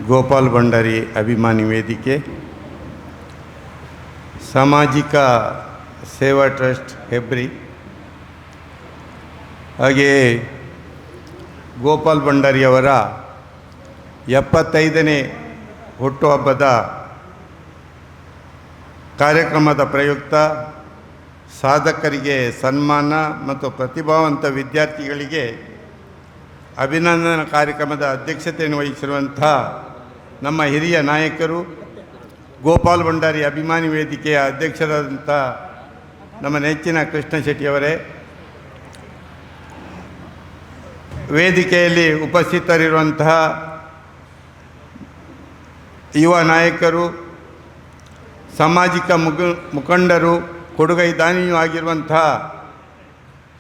ಗೋಪಾಲ್ ಭಂಡಾರಿ ಅಭಿಮಾನಿ ವೇದಿಕೆ, ಸಾಮಾಜಿಕ ಸೇವಾ ಟ್ರಸ್ಟ್ ಹೆಬ್ರಿ, ಹಾಗೆಯೇ ಗೋಪಾಲ್ ಭಂಡಾರಿಯವರ 75ನೇ ಹುಟ್ಟುಹಬ್ಬದ ಕಾರ್ಯಕ್ರಮದ ಪ್ರಯುಕ್ತ ಸಾಧಕರಿಗೆ ಸನ್ಮಾನ ಮತ್ತು ಪ್ರತಿಭಾವಂತ ವಿದ್ಯಾರ್ಥಿಗಳಿಗೆ ಅಭಿನಂದನಾ ಕಾರ್ಯಕ್ರಮದ ಅಧ್ಯಕ್ಷತೆಯನ್ನು ವಹಿಸಿರುವಂಥ ನಮ್ಮ ಹಿರಿಯ ನಾಯಕರು, ಗೋಪಾಲ್ ಭಂಡಾರಿ ಅಭಿಮಾನಿ ವೇದಿಕೆಯ ಅಧ್ಯಕ್ಷರಾದಂಥ ನಮ್ಮ ನೆಚ್ಚಿನ ಕೃಷ್ಣ ಶೆಟ್ಟಿಯವರೇ, ವೇದಿಕೆಯಲ್ಲಿ ಉಪಸ್ಥಿತರಿರುವಂತಹ ಯುವ ನಾಯಕರು, ಸಾಮಾಜಿಕ ಮುಖಂಡರು, ಕೊಡುಗೈ ದಾನಿಯೂ ಆಗಿರುವಂತಹ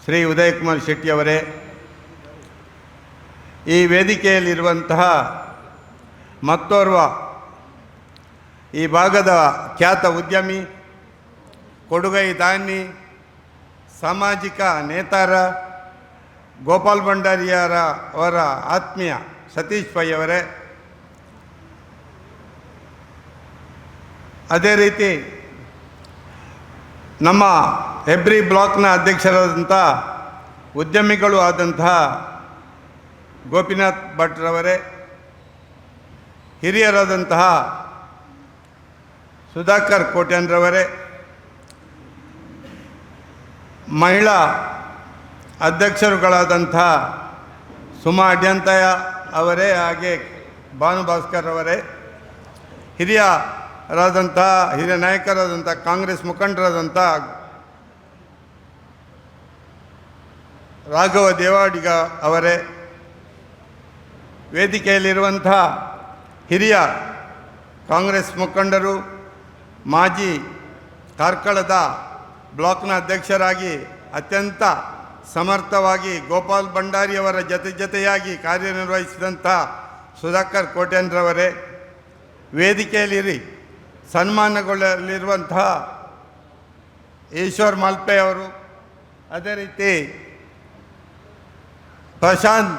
ಶ್ರೀ ಉದಯಕುಮಾರ್ ಶೆಟ್ಟಿಯವರೇ, ಈ ವೇದಿಕೆಯಲ್ಲಿರುವಂತಹ ಮತ್ತೋರ್ವ ಈ ಭಾಗದ ಖ್ಯಾತ ಉದ್ಯಮಿ, ಕೊಡುಗೈ ದಾನಿ, ಸಾಮಾಜಿಕ ನೇತಾರ ಗೋಪಾಲ್ ಭಂಡಾರಿಯವರ ಆತ್ಮೀಯ ಸತೀಶ್ ಪೈ ಅವರೇ, ಅದೇ ರೀತಿ ನಮ್ಮ ಹೆಬ್ರಿ ಬ್ಲಾಕ್ನ ಅಧ್ಯಕ್ಷರಾದಂಥ ಉದ್ಯಮಿಗಳು ಆದಂತಹ ಗೋಪಿನಾಥ್ ಭಟ್ರವರೇ, ಹಿರಿಯರಾದಂತಹ ಸುಧಾಕರ್ ಕೋಟ್ಯಾನ್ರವರೇ, ಮಹಿಳಾ ಅಧ್ಯಕ್ಷರುಗಳಾದಂತಹ ಸುಮಾ ಅಡ್ಯಂತಯ ಅವರೇ, ಹಾಗೆ ಭಾನುಭಾಸ್ಕರ್ ಅವರೇ, ಹಿರಿಯ ನಾಯಕರಾದಂಥ ಕಾಂಗ್ರೆಸ್ ಮುಖಂಡರಾದಂಥ ರಾಘವ ದೇವಾಡಿಗ ಅವರೇ, ವೇದಿಕೆಯಲ್ಲಿರುವಂಥ ಹಿರಿಯ ಕಾಂಗ್ರೆಸ್ ಮುಖಂಡರು, ಮಾಜಿ ಕಾರ್ಕಳದ ಬ್ಲಾಕ್ನ ಅಧ್ಯಕ್ಷರಾಗಿ ಅತ್ಯಂತ ಸಮರ್ಥವಾಗಿ ಗೋಪಾಲ್ ಭಂಡಾರಿಯವರ ಜೊತೆಯಾಗಿ ಕಾರ್ಯನಿರ್ವಹಿಸಿದಂಥ ಸುಧಾಕರ್ ಕೋಟ್ಯಾನ್ರವರೇ, ವೇದಿಕೆಯಲ್ಲಿ ಸನ್ಮಾನಗೊಳ್ಳಲಿರುವಂತಹ ಈಶ್ವರ್ ಮಾಲ್ಪೆ ಅವರು, ಅದೇ ರೀತಿ ಪ್ರಶಾಂತ್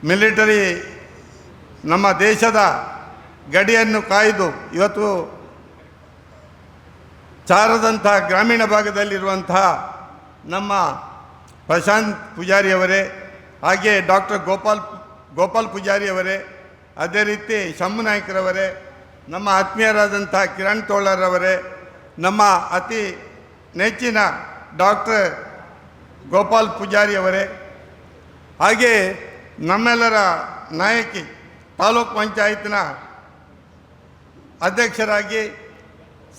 ಮಿಲಿಟರಿ ನಮ್ಮ ದೇಶದ ಗಡಿಯನ್ನು ಕಾಯ್ದು ಇವತ್ತು ಚಾರದಂಥ ಗ್ರಾಮೀಣ ಭಾಗದಲ್ಲಿರುವಂತಹ ನಮ್ಮ ಪ್ರಶಾಂತ್ ಪೂಜಾರಿಯವರೇ, ಹಾಗೆ ಡಾಕ್ಟರ್ ಗೋಪಾಲ್ ಪೂಜಾರಿಯವರೇ, ಅದೇ ರೀತಿ ಶಂಭು ನಾಯ್ಕರವರೇ, ನಮ್ಮ ಆತ್ಮೀಯರಾದಂಥ ಕಿರಣ್ ತೋಳರವರೇ, ನಮ್ಮ ಅತಿ ನೆಚ್ಚಿನ ಡಾಕ್ಟರ್ ಗೋಪಾಲ್ ಪೂಜಾರಿಯವರೇ, ಹಾಗೆ ನಮ್ಮೆಲ್ಲರ ನಾಯಕಿ ತಾಲೂಕು ಪಂಚಾಯತ್ನ ಅಧ್ಯಕ್ಷರಾಗಿ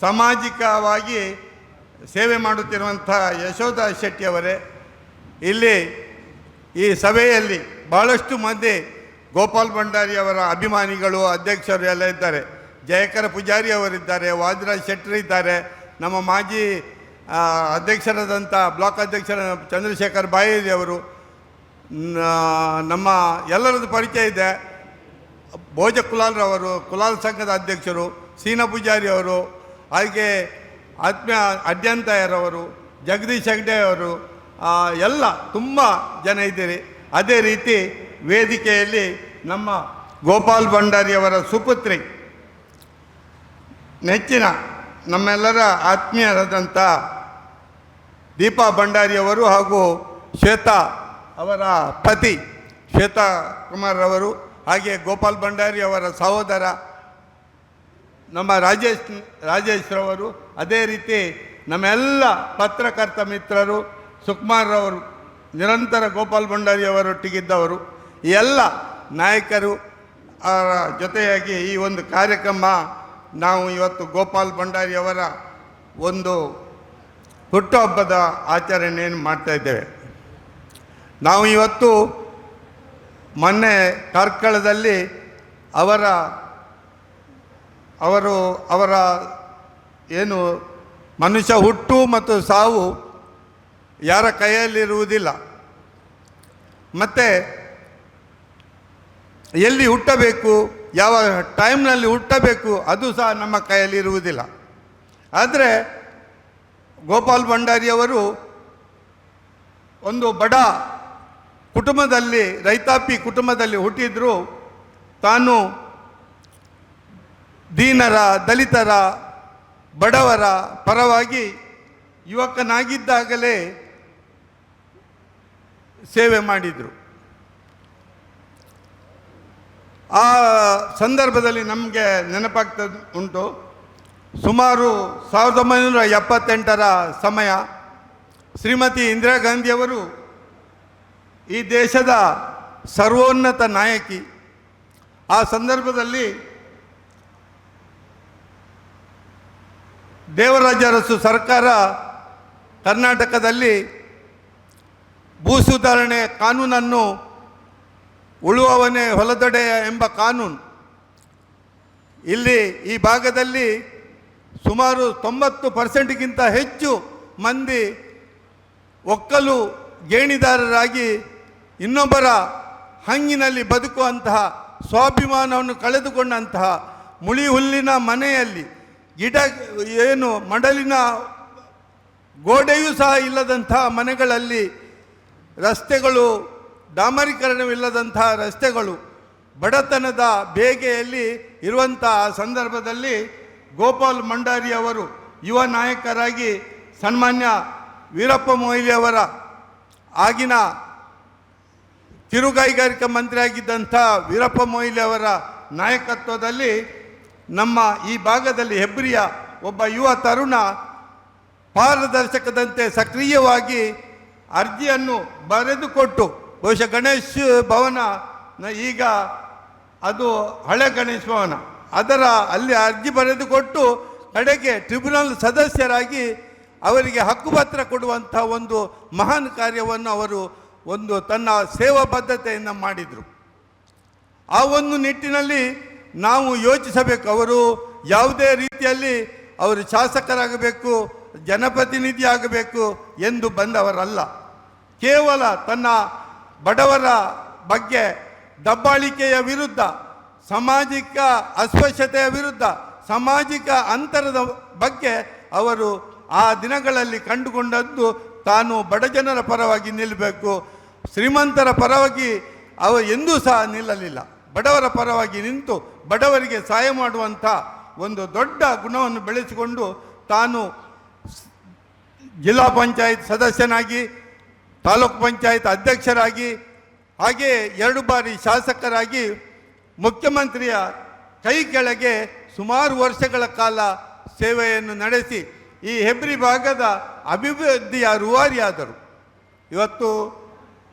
ಸಾಮಾಜಿಕವಾಗಿ ಸೇವೆ ಮಾಡುತ್ತಿರುವಂಥ ಯಶೋಧ ಶೆಟ್ಟಿಯವರೇ, ಇಲ್ಲಿ ಈ ಸಭೆಯಲ್ಲಿ ಭಾಳಷ್ಟು ಮಂದಿ ಗೋಪಾಲ್ ಭಂಡಾರಿಯವರ ಅಭಿಮಾನಿಗಳು, ಅಧ್ಯಕ್ಷರು ಎಲ್ಲ ಇದ್ದಾರೆ. ಜಯಕರ ಪೂಜಾರಿ ಅವರಿದ್ದಾರೆ, ವಾದಿರಾಜ್ ಶೆಟ್ಟರಿದ್ದಾರೆ, ನಮ್ಮ ಮಾಜಿ ಅಧ್ಯಕ್ಷರಾದಂಥ ಬ್ಲಾಕ್ ಅಧ್ಯಕ್ಷರ ಚಂದ್ರಶೇಖರ್ ಬಾಯೇರಿ ಅವರು, ನಮ್ಮ ಎಲ್ಲರದ್ದು ಪರಿಚಯ ಇದೆ. ಭೋಜ ಕುಲಾಲ್ರವರು, ಕುಲಾಲ್ ಸಂಘದ ಅಧ್ಯಕ್ಷರು, ಸೀನಾ ಪೂಜಾರಿ ಅವರು, ಹಾಗೆ ಆತ್ಮೀಯ ಅಡ್ಯಂತಯರವರು, ಜಗದೀಶ್ ಹೆಗ್ಡೆ ಅವರು, ಎಲ್ಲ ತುಂಬ ಜನ ಇದ್ದೀರಿ. ಅದೇ ರೀತಿ ವೇದಿಕೆಯಲ್ಲಿ ನಮ್ಮ ಗೋಪಾಲ್ ಭಂಡಾರಿಯವರ ಸುಪುತ್ರಿ, ನೆಚ್ಚಿನ ನಮ್ಮೆಲ್ಲರ ಆತ್ಮೀಯರಾದಂಥ ದೀಪಾ ಭಂಡಾರಿಯವರು ಹಾಗೂ ಶ್ವೇತಾ ಅವರ ಪತಿ ಶ್ವೇತಾ ಕುಮಾರ್ ಅವರು, ಹಾಗೆ ಗೋಪಾಲ್ ಭಂಡಾರಿ ಅವರ ಸಹೋದರ ನಮ್ಮ ರಾಜೇಶ್ರವರು, ಅದೇ ರೀತಿ ನಮ್ಮೆಲ್ಲ ಪತ್ರಕರ್ತ ಮಿತ್ರರು, ಸುಕುಮಾರ್ ಅವರು ನಿರಂತರ ಗೋಪಾಲ್ ಭಂಡಾರಿಯವರೊಟ್ಟಿಗಿದ್ದವರು, ಈ ಎಲ್ಲ ನಾಯಕರು ಜೊತೆಯಾಗಿ ಈ ಒಂದು ಕಾರ್ಯಕ್ರಮ ನಾವು ಇವತ್ತು ಗೋಪಾಲ್ ಭಂಡಾರಿಯವರ ಒಂದು ಹುಟ್ಟುಹಬ್ಬದ ಆಚರಣೆಯನ್ನು ಮಾಡ್ತಾಯಿದ್ದೇವೆ. ನಾವು ಇವತ್ತು ಮೊನ್ನೆ ಕಾರ್ಕಳದಲ್ಲಿ ಅವರ ಏನು ಮನುಷ್ಯ ಹುಟ್ಟು ಮತ್ತು ಸಾವು ಯಾರ ಕೈಯಲ್ಲಿರುವುದಿಲ್ಲ, ಮತ್ತು ಎಲ್ಲಿ ಹುಟ್ಟಬೇಕು, ಯಾವ ಟೈಮ್ನಲ್ಲಿ ಹುಟ್ಟಬೇಕು ಅದು ಸಹ ನಮ್ಮ ಕೈಯಲ್ಲಿರುವುದಿಲ್ಲ. ಆದರೆ ಗೋಪಾಲ್ ಭಂಡಾರಿಯವರು ಒಂದು ಬಡ ಕುಟುಂಬದಲ್ಲಿ, ರೈತಾಪಿ ಕುಟುಂಬದಲ್ಲಿ ಹುಟ್ಟಿದ್ರು. ತಾನು ದೀನರ, ದಲಿತರ, ಬಡವರ ಪರವಾಗಿ ಯುವಕನಾಗಿದ್ದಾಗಲೇ ಸೇವೆ ಮಾಡಿದರು. ಆ ಸಂದರ್ಭದಲ್ಲಿ ನಮಗೆ ನೆನಪಾಗ್ತಾ ಉಂಟು, ಸುಮಾರು 1978ರ ಸಮಯ. ಶ್ರೀಮತಿ ಇಂದಿರಾ ಗಾಂಧಿಯವರು ಈ ದೇಶದ ಸರ್ವೋನ್ನತ ನಾಯಕಿ. ಆ ಸಂದರ್ಭದಲ್ಲಿ ದೇವರಾಜ ಅರಸು ಸರ್ಕಾರ ಕರ್ನಾಟಕದಲ್ಲಿ ಭೂ ಸುಧಾರಣೆ ಕಾನೂನನ್ನು, ಉಳುವವನೇ ಹೊಲದೊಡೆಯ ಎಂಬ ಕಾನೂನು, ಇಲ್ಲಿ ಈ ಭಾಗದಲ್ಲಿ ಸುಮಾರು 90% ಹೆಚ್ಚು ಮಂದಿ ಒಕ್ಕಲು ಗೇಣಿದಾರರಾಗಿ ಇನ್ನೊಬ್ಬರ ಹಂಗಿನಲ್ಲಿ ಬದುಕುವಂತಹ, ಸ್ವಾಭಿಮಾನವನ್ನು ಕಳೆದುಕೊಂಡಂತಹ, ಮುಳಿ ಹುಲ್ಲಿನ ಮನೆಯಲ್ಲಿ ಗಿಡ ಏನು ಮಡಲಿನ ಗೋಡೆಯೂ ಸಹ ಇಲ್ಲದಂತಹ ಮನೆಗಳಲ್ಲಿ, ರಸ್ತೆಗಳು ಡಾಮರೀಕರಣವಿಲ್ಲದಂತಹ ರಸ್ತೆಗಳು, ಬಡತನದ ಬೇಗೆಯಲ್ಲಿ ಇರುವಂತಹ ಸಂದರ್ಭದಲ್ಲಿ ಗೋಪಾಲ್ ಭಂಡಾರಿ ಅವರು ಯುವ ನಾಯಕರಾಗಿ ಸನ್ಮಾನ್ಯ ವೀರಪ್ಪ ಮೊಯ್ಲಿಯವರ ಆಗಿನ ಕಿರುಗೈಗಾರಿಕಾ ಮಂತ್ರಿಯಾಗಿದ್ದಂಥ ವೀರಪ್ಪ ಮೊಯ್ಲಿಯವರ ನಾಯಕತ್ವದಲ್ಲಿ ನಮ್ಮ ಈ ಭಾಗದಲ್ಲಿ ಹೆಬ್ರಿಯ ಒಬ್ಬ ಯುವ ತರುಣ ಪಾರದರ್ಶಕದಂತೆ ಸಕ್ರಿಯವಾಗಿ ಅರ್ಜಿಯನ್ನು ಬರೆದುಕೊಟ್ಟು, ಬಹುಶಃ ಗಣೇಶ್ ಭವನ ಈಗ ಅದು ಹಳೆ ಗಣೇಶ್ ಭವನ, ಅದರ ಅಲ್ಲಿ ಅರ್ಜಿ ಬರೆದುಕೊಟ್ಟು ಕಡೆಗೆ ಟ್ರಿಬ್ಯುನಲ್ ಸದಸ್ಯರಾಗಿ ಅವರಿಗೆ ಹಕ್ಕುಪತ್ರ ಕೊಡುವಂಥ ಒಂದು ಮಹಾನ್ ಕಾರ್ಯವನ್ನು ಅವರು ಒಂದು ತನ್ನ ಸೇವಾ ಬದ್ಧತೆಯನ್ನು ಮಾಡಿದರು. ಆ ಒಂದು ನಿಟ್ಟಿನಲ್ಲಿ ನಾವು ಯೋಚಿಸಬೇಕು. ಅವರು ಯಾವುದೇ ರೀತಿಯಲ್ಲಿ ಅವರು ಶಾಸಕರಾಗಬೇಕು, ಜನಪ್ರತಿನಿಧಿ ಆಗಬೇಕು ಎಂದು ಬಂದವರಲ್ಲ. ಕೇವಲ ತನ್ನ ಬಡವರ ಬಗ್ಗೆ, ದಬ್ಬಾಳಿಕೆಯ ವಿರುದ್ಧ, ಸಾಮಾಜಿಕ ಅಸ್ಪೃಶ್ಯತೆಯ ವಿರುದ್ಧ, ಸಾಮಾಜಿಕ ಅಂತರದ ಬಗ್ಗೆ ಅವರು ಆ ದಿನಗಳಲ್ಲಿ ಕಂಡುಕೊಂಡದ್ದು ತಾನು ಬಡಜನರ ಪರವಾಗಿ ನಿಲ್ಲಬೇಕು, ಶ್ರೀಮಂತರ ಪರವಾಗಿ ಎಂದೂ ಸಹ ನಿಲ್ಲಲಿಲ್ಲ. ಬಡವರ ಪರವಾಗಿ ನಿಂತು ಬಡವರಿಗೆ ಸಹಾಯ ಮಾಡುವಂಥ ಒಂದು ದೊಡ್ಡ ಗುಣವನ್ನು ಬೆಳೆಸಿಕೊಂಡು ತಾನು ಜಿಲ್ಲಾ ಪಂಚಾಯತ್ ಸದಸ್ಯನಾಗಿ, ತಾಲೂಕು ಪಂಚಾಯತ್ ಅಧ್ಯಕ್ಷರಾಗಿ, ಹಾಗೆ 2 ಬಾರಿ ಶಾಸಕರಾಗಿ ಮುಖ್ಯಮಂತ್ರಿಯ ಕೈ ಕೆಳಗೆ ಸುಮಾರು ವರ್ಷಗಳ ಕಾಲ ಸೇವೆಯನ್ನು ನಡೆಸಿ ಈ ಹೆಬ್ರಿ ಭಾಗದ ಅಭಿವೃದ್ಧಿಯ ರೂವಾರಿಯಾದರು. ಇವತ್ತು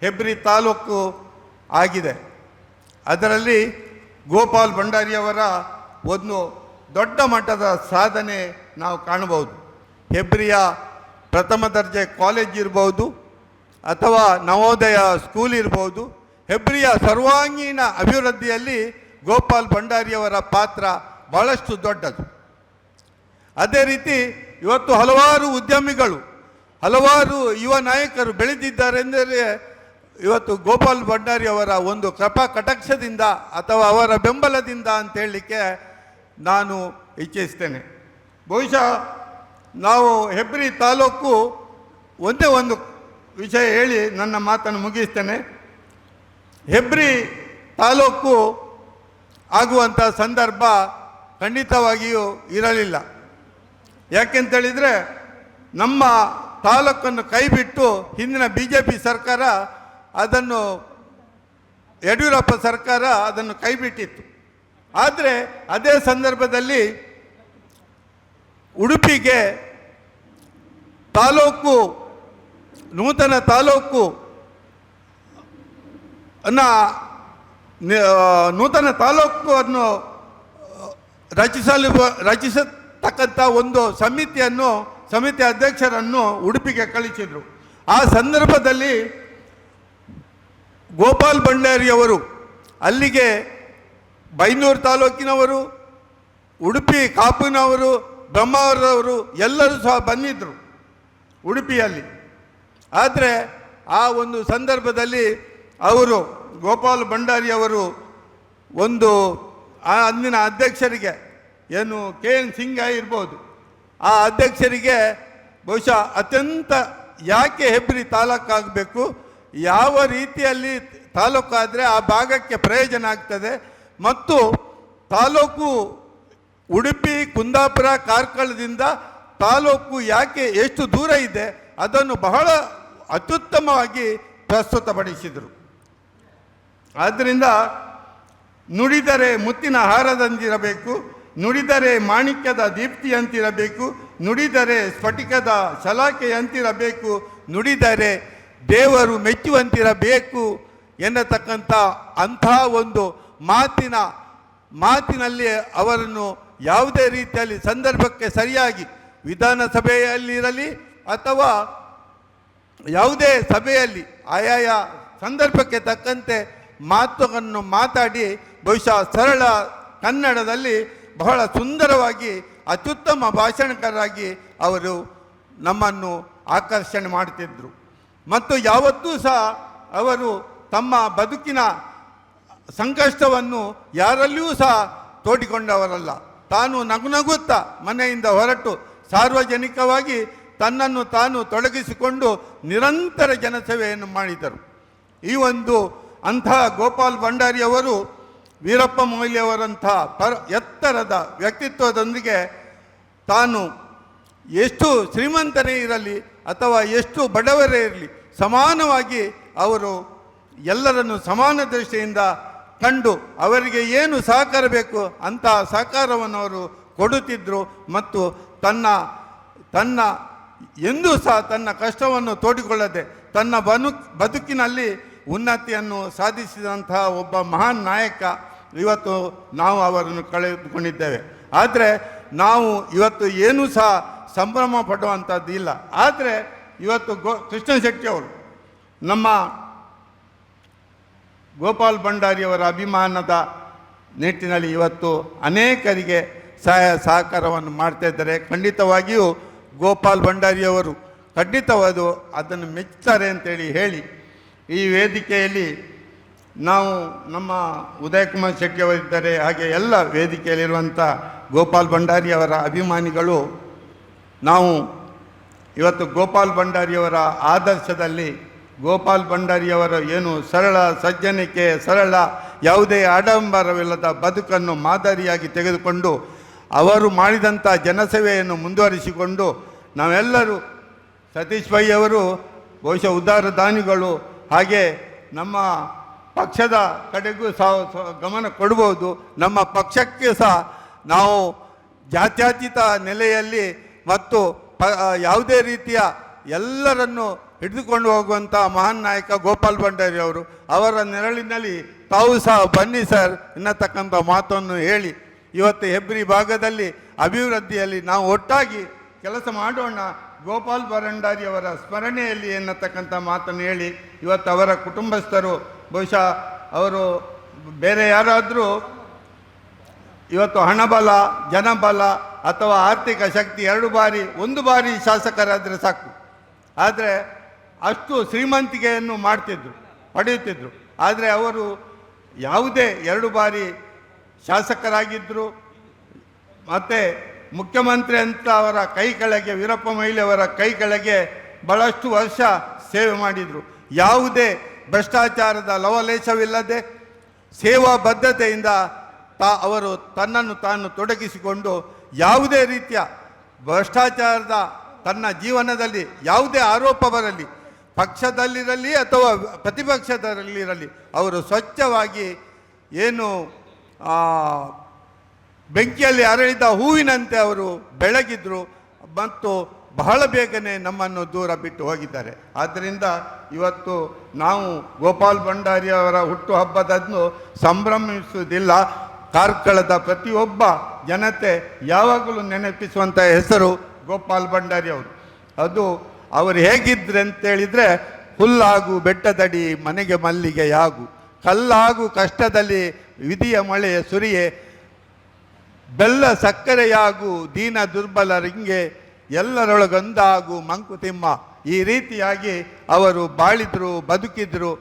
ಹೆಬ್ರಿ ತಾಲೂಕು ಆಗಿದೆ. ಅದರಲ್ಲಿ ಗೋಪಾಲ್ ಭಂಡಾರಿಯವರ ಒಂದು ದೊಡ್ಡ ಮಟ್ಟದ ಸಾಧನೆ ನಾವು ಕಾಣಬಹುದು. ಹೆಬ್ರಿಯ ಪ್ರಥಮ ದರ್ಜೆ ಕಾಲೇಜ್ ಇರ್ಬೋದು ಅಥವಾ ನವೋದಯ ಸ್ಕೂಲ್ ಇರ್ಬೋದು, ಹೆಬ್ರಿಯ ಸರ್ವಾಂಗೀಣ ಅಭಿವೃದ್ಧಿಯಲ್ಲಿ ಗೋಪಾಲ್ ಭಂಡಾರಿಯವರ ಪಾತ್ರ ಬಹಳಷ್ಟು ದೊಡ್ಡದು. ಅದೇ ರೀತಿ ಇವತ್ತು ಹಲವಾರು ಉದ್ಯಮಿಗಳು, ಹಲವಾರು ಯುವ ನಾಯಕರು ಬೆಳೆದಿದ್ದಾರೆಂದರೆ ಇವತ್ತು ಗೋಪಾಲ್ ಭಂಡಾರಿ ಅವರ ಒಂದು ಕೃಪಾ ಕಟಾಕ್ಷದಿಂದ ಅಥವಾ ಅವರ ಬೆಂಬಲದಿಂದ ಅಂತ ಹೇಳಲಿಕ್ಕೆ ನಾನು ಇಚ್ಛಿಸ್ತೇನೆ. ಬಹುಶಃ ನಾವು ಹೆಬ್ರಿ ತಾಲೂಕು ಒಂದೇ ಒಂದು ವಿಷಯ ಹೇಳಿ ನನ್ನ ಮಾತನ್ನು ಮುಗಿಸ್ತೇನೆ. ಹೆಬ್ರಿ ತಾಲೂಕು ಆಗುವಂಥ ಸಂದರ್ಭ ಖಂಡಿತವಾಗಿಯೂ ಇರಲಿಲ್ಲ. ಯಾಕೆಂತೇಳಿದರೆ ನಮ್ಮ ತಾಲೂಕನ್ನು ಕೈಬಿಟ್ಟು ಹಿಂದಿನ BJP ಸರ್ಕಾರ ಅದನ್ನು, ಯಡಿಯೂರಪ್ಪ ಸರ್ಕಾರ ಅದನ್ನು ಕೈಬಿಟ್ಟಿತ್ತು. ಆದರೆ ಅದೇ ಸಂದರ್ಭದಲ್ಲಿ ಉಡುಪಿಗೆ ತಾಲೂಕು, ನೂತನ ತಾಲೂಕು ನೂತನ ತಾಲೂಕನ್ನು ರಚಿಸತಕ್ಕಂಥ ಒಂದು ಸಮಿತಿ ಅಧ್ಯಕ್ಷರನ್ನು ಉಡುಪಿಗೆ ಕಳಿಸಿದರು. ಆ ಸಂದರ್ಭದಲ್ಲಿ ಗೋಪಾಲ್ ಭಂಡಾರಿಯವರು ಅಲ್ಲಿಗೆ ಬೈಂದೂರು ತಾಲೂಕಿನವರು, ಉಡುಪಿ ಕಾಪುನವರು, ಬ್ರಹ್ಮಾವರದವರು ಎಲ್ಲರೂ ಸಹ ಬಂದಿದ್ದರು ಉಡುಪಿಯಲ್ಲಿ. ಆದರೆ ಆ ಒಂದು ಸಂದರ್ಭದಲ್ಲಿ ಅವರು ಗೋಪಾಲ್ ಭಂಡಾರಿಯವರು ಒಂದು ಅಂದಿನ ಅಧ್ಯಕ್ಷರಿಗೆ, ಏನು KN ಸಿಂಗ್ ಇರ್ಬೋದು, ಆ ಅಧ್ಯಕ್ಷರಿಗೆ ಬಹುಶಃ ಅತ್ಯಂತ ಯಾಕೆ ಹೆಬ್ರಿ ತಾಲೂಕಾಗಬೇಕು, ಯಾವ ರೀತಿಯಲ್ಲಿ ತಾಲೂಕಾದರೆ ಆ ಭಾಗಕ್ಕೆ ಪ್ರಯೋಜನ ಆಗ್ತದೆ ಮತ್ತು ತಾಲೂಕು ಉಡುಪಿ ಕುಂದಾಪುರ ಕಾರ್ಕಳದಿಂದ ತಾಲೂಕು ಯಾಕೆ ಎಷ್ಟು ದೂರ ಇದೆ ಅದನ್ನು ಬಹಳ ಅತ್ಯುತ್ತಮವಾಗಿ ಪ್ರಸ್ತುತಪಡಿಸಿದರು. ಆದ್ದರಿಂದ ನುಡಿದರೆ ಮುತ್ತಿನ ಹಾರದಂತಿರಬೇಕು, ನುಡಿದರೆ ಮಾಣಿಕ್ಯದ ದೀಪ್ತಿಯಂತಿರಬೇಕು, ನುಡಿದರೆ ಸ್ಫಟಿಕದ ಶಲಾಕೆಯಂತಿರಬೇಕು, ನುಡಿದರೆ ದೇವರು ಮೆಚ್ಚುವಂತಿರಬೇಕು ಎನ್ನತಕ್ಕಂಥ ಅಂಥ ಒಂದು ಮಾತಿನಲ್ಲಿ ಅವರನ್ನು ಯಾವುದೇ ರೀತಿಯಲ್ಲಿ ಸಂದರ್ಭಕ್ಕೆ ಸರಿಯಾಗಿ ವಿಧಾನಸಭೆಯಲ್ಲಿರಲಿ ಅಥವಾ ಯಾವುದೇ ಸಭೆಯಲ್ಲಿ ಆಯಾಯ ಸಂದರ್ಭಕ್ಕೆ ತಕ್ಕಂತೆ ಮಾತುಗಳನ್ನು ಮಾತಾಡಿ ಬಹುಶಃ ಸರಳ ಕನ್ನಡದಲ್ಲಿ ಬಹಳ ಸುಂದರವಾಗಿ ಅತ್ಯುತ್ತಮ ಭಾಷಣಕಾರರಾಗಿ ಅವರು ನಮ್ಮನ್ನು ಆಕರ್ಷಣೆ ಮಾಡುತ್ತಿದ್ದರು. ಮತ್ತು ಯಾವತ್ತೂ ಸಹ ಅವರು ತಮ್ಮ ಬದುಕಿನ ಸಂಕಷ್ಟವನ್ನು ಯಾರಲ್ಲಿಯೂ ಸಹ ತೋಡಿಕೊಂಡವರಲ್ಲ. ತಾನು ನಗುತ್ತಾ ಮನೆಯಿಂದ ಹೊರಟು ಸಾರ್ವಜನಿಕವಾಗಿ ತನ್ನನ್ನು ತಾನು ತೊಡಗಿಸಿಕೊಂಡು ನಿರಂತರ ಜನಸೇವೆಯನ್ನು ಮಾಡಿದರು. ಈ ಒಂದು ಅಂತಹ ಗೋಪಾಲ್ ಭಂಡಾರಿಯವರು ವೀರಪ್ಪ ಮೊಯ್ಲಿಯವರಂಥ ಎತ್ತರದ ವ್ಯಕ್ತಿತ್ವದೊಂದಿಗೆ ತಾನು ಎಷ್ಟು ಶ್ರೀಮಂತನೇ ಇರಲಿ ಅಥವಾ ಎಷ್ಟು ಬಡವರೇ ಇರಲಿ ಸಮಾನವಾಗಿ ಅವರು ಎಲ್ಲರನ್ನು ಸಮಾನ ದೃಷ್ಟಿಯಿಂದ ಕಂಡು ಅವರಿಗೆ ಏನು ಸಹಕಾರ ಬೇಕು ಅಂತಹ ಸಹಕಾರವನ್ನು ಅವರು ಕೊಡುತ್ತಿದ್ದರು. ಮತ್ತು ತನ್ನ ಎಂದೂ ಸಹ ತನ್ನ ಕಷ್ಟವನ್ನು ತೋಡಿಕೊಳ್ಳದೆ ತನ್ನ ಬದುಕಿನಲ್ಲಿ ಉನ್ನತಿಯನ್ನು ಸಾಧಿಸಿದಂತಹ ಒಬ್ಬ ಮಹಾನ್ ನಾಯಕ. ಇವತ್ತು ನಾವು ಅವರನ್ನು ಕಳೆದುಕೊಂಡಿದ್ದೇವೆ. ಆದರೆ ನಾವು ಇವತ್ತು ಏನೂ ಸಹ ಸಂಭ್ರಮ ಪಡುವಂಥದ್ದು ಇಲ್ಲ. ಆದರೆ ಇವತ್ತು ಕೃಷ್ಣ ಶೆಟ್ಟಿ ಅವರು ನಮ್ಮ ಗೋಪಾಲ್ ಭಂಡಾರಿಯವರ ಅಭಿಮಾನದ ನಿಟ್ಟಿನಲ್ಲಿ ಇವತ್ತು ಅನೇಕರಿಗೆ ಸಹಾಯ ಸಹಕಾರವನ್ನು ಮಾಡ್ತಾ ಇದ್ದಾರೆ. ಖಂಡಿತವಾಗಿಯೂ ಗೋಪಾಲ್ ಭಂಡಾರಿಯವರು ಖಂಡಿತವಾದ ಅದನ್ನು ಮೆಚ್ಚುತ್ತಾರೆ ಅಂತೇಳಿ ಹೇಳಿ ಈ ವೇದಿಕೆಯಲ್ಲಿ ನಾವು ನಮ್ಮ ಉದಯ್ ಕುಮಾರ್ ಶೆಟ್ಟಿಯವರಿದ್ದಾರೆ, ಹಾಗೆ ಎಲ್ಲ ವೇದಿಕೆಯಲ್ಲಿರುವಂಥ ಗೋಪಾಲ್ ಭಂಡಾರಿಯವರ ಅಭಿಮಾನಿಗಳು ನಾವು ಇವತ್ತು ಗೋಪಾಲ್ ಭಂಡಾರಿಯವರ ಆದರ್ಶದಲ್ಲಿ ಗೋಪಾಲ್ ಭಂಡಾರಿಯವರ ಏನು ಸರಳ ಸಜ್ಜನಿಕೆ, ಸರಳ ಯಾವುದೇ ಆಡಂಬರವಿಲ್ಲದ ಬದುಕನ್ನು ಮಾದರಿಯಾಗಿ ತೆಗೆದುಕೊಂಡು ಅವರು ಮಾಡಿದಂಥ ಜನಸೇವೆಯನ್ನು ಮುಂದುವರಿಸಿಕೊಂಡು ನಾವೆಲ್ಲರೂ ಸತೀಶ್ ಭಾಯಿ ಅವರು ಬಹುಶಃ ಉದಾರ ದಾನಿಗಳು, ಹಾಗೆ ನಮ್ಮ ಪಕ್ಷದ ಕಡೆಗೂ ಸಹ ಗಮನ ಕೊಡ್ಬೋದು. ನಮ್ಮ ಪಕ್ಷಕ್ಕೆ ಸಹ ನಾವು ಜಾತ್ಯತೀತ ನೆಲೆಯಲ್ಲಿ ಮತ್ತು ಯಾವುದೇ ರೀತಿಯ ಎಲ್ಲರನ್ನು ಹಿಡಿದುಕೊಂಡು ಹೋಗುವಂಥ ಮಹಾನ್ ನಾಯಕ ಗೋಪಾಲ್ ಭಂಡಾರಿ ಅವರು. ಅವರ ನೆರಳಿನಲ್ಲಿ ತಾವು ಸಹ ಬನ್ನಿ ಸರ್ ಎನ್ನತಕ್ಕಂಥ ಮಾತನ್ನು ಹೇಳಿ ಇವತ್ತು ಹೆಬ್ರಿ ಭಾಗದಲ್ಲಿ ಅಭಿವೃದ್ಧಿಯಲ್ಲಿ ನಾವು ಒಟ್ಟಾಗಿ ಕೆಲಸ ಮಾಡೋಣ, ಗೋಪಾಲ್ ಭಂಡಾರಿಯವರ ಸ್ಮರಣೆಯಲ್ಲಿ ಎನ್ನತಕ್ಕಂಥ ಮಾತನ್ನು ಹೇಳಿ ಇವತ್ತು ಅವರ ಕುಟುಂಬಸ್ಥರು ಬಹುಶಃ ಅವರು ಬೇರೆ ಯಾರಾದರೂ ಇವತ್ತು ಹಣಬಲ, ಜನಬಲ ಅಥವಾ ಆರ್ಥಿಕ ಶಕ್ತಿ ಒಂದು ಬಾರಿ ಶಾಸಕರಾದರೆ ಸಾಕು, ಆದರೆ ಅಷ್ಟು ಶ್ರೀಮಂತಿಕೆಯನ್ನು ಪಡೆಯುತ್ತಿದ್ದರು. ಆದರೆ ಅವರು ಯಾವುದೇ 2 ಬಾರಿ ಶಾಸಕರಾಗಿದ್ದರು ಮತ್ತು ಮುಖ್ಯಮಂತ್ರಿ ಅಂತ ಅವರ ಕೈ ಕೆಳಗೆ ವೀರಪ್ಪ ಮೊಯ್ಲಿ ಅವರ ಕೈ ಕೆಳಗೆ ಬಹಳಷ್ಟು ವರ್ಷ ಸೇವೆ ಮಾಡಿದರು. ಯಾವುದೇ ಭ್ರಷ್ಟಾಚಾರದ ಲವಲೇಶವಿಲ್ಲದೆ ಸೇವಾ ಬದ್ಧತೆಯಿಂದ ಅವರು ತನ್ನನ್ನು ತಾನು ತೊಡಗಿಸಿಕೊಂಡು ಯಾವುದೇ ರೀತಿಯ ಭ್ರಷ್ಟಾಚಾರದ ತನ್ನ ಜೀವನದಲ್ಲಿ ಯಾವುದೇ ಆರೋಪ ಬರಲಿ, ಪಕ್ಷದಲ್ಲಿರಲಿ ಅಥವಾ ಪ್ರತಿಪಕ್ಷದಲ್ಲಿರಲಿ, ಅವರು ಸ್ವಚ್ಛವಾಗಿ ಏನು ಬೆಂಕಿಯಲ್ಲಿ ಅರಳಿದ ಹೂವಿನಂತೆ ಅವರು ಬೆಳಗಿದ್ರು ಮತ್ತು ಬಹಳ ಬೇಗನೆ ನಮ್ಮನ್ನು ದೂರ ಬಿಟ್ಟು ಹೋಗಿದ್ದಾರೆ. ಆದ್ದರಿಂದ ಇವತ್ತು ನಾವು ಗೋಪಾಲ್ ಭಂಡಾರಿಯವರ ಹುಟ್ಟುಹಬ್ಬದನ್ನು ಸಂಭ್ರಮಿಸುವುದಿಲ್ಲ. ಕಾರ್ಕಳದ ಪ್ರತಿಯೊಬ್ಬ ಜನತೆ ಯಾವಾಗಲೂ ನೆನಪಿಸುವಂಥ ಹೆಸರು ಗೋಪಾಲ್ ಭಂಡಾರಿ ಅವರು. ಅವರು ಹೇಗಿದ್ರೆ ಅಂತೇಳಿದರೆ, ಹುಲ್ಲಾಗು ಬೆಟ್ಟದಡಿ ಮನೆಗೆ ಮಲ್ಲಿಗೆಯಾಗು, ಕಲ್ಲಾಗು ಕಷ್ಟದಲ್ಲಿ ವಿಧಿಯ ಮಳೆಯ ಸುರಿಯೆ, ಬೆಲ್ಲ ಸಕ್ಕರೆಯಾಗು ದೀನ ದುರ್ಬಲರಿಂಗೆ, ಎಲ್ಲರೊಳಗೊಂದಾಗು ಮಂಕುತಿಮ್ಮ. ಈ ರೀತಿಯಾಗಿ ಅವರು ಬಾಳಿದ್ರು, ಬದುಕಿದ್ರು.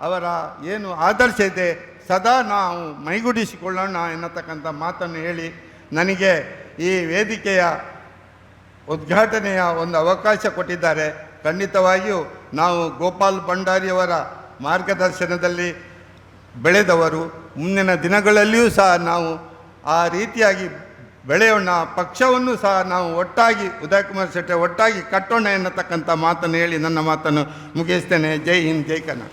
ಅವರ ಏನು ಆದರ್ಶ ಇದೆ ಸದಾ ನಾವು ಮೈಗೂಡಿಸಿಕೊಳ್ಳೋಣ ಎನ್ನತಕ್ಕಂಥ ಮಾತನ್ನು ಹೇಳಿ ನನಗೆ ಈ ವೇದಿಕೆಯ ಉದ್ಘಾಟನೆಯ ಒಂದು ಅವಕಾಶ ಕೊಟ್ಟಿದ್ದಾರೆ. ಖಂಡಿತವಾಗಿಯೂ ನಾವು ಗೋಪಾಲ್ ಭಂಡಾರಿಯವರ ಮಾರ್ಗದರ್ಶನದಲ್ಲಿ ಬೆಳೆದವರು. ಮುಂದಿನ ದಿನಗಳಲ್ಲಿಯೂ ಸಹ ನಾವು ಆ ರೀತಿಯಾಗಿ ಬೆಳೆಯೋಣ, ಪಕ್ಷವನ್ನು ಸಹ ನಾವು ಒಟ್ಟಾಗಿ ಉದಯಕುಮಾರ್ ಶೆಟ್ಟಿ ಒಟ್ಟಾಗಿ ಕಟ್ಟೋಣ ಎನ್ನತಕ್ಕಂಥ ಮಾತನ್ನು ಹೇಳಿ ನನ್ನ ಮಾತನ್ನು ಮುಗಿಸ್ತೇನೆ. ಜೈ ಹಿಂದ್, ಜೈ ಕನ್ನಡ.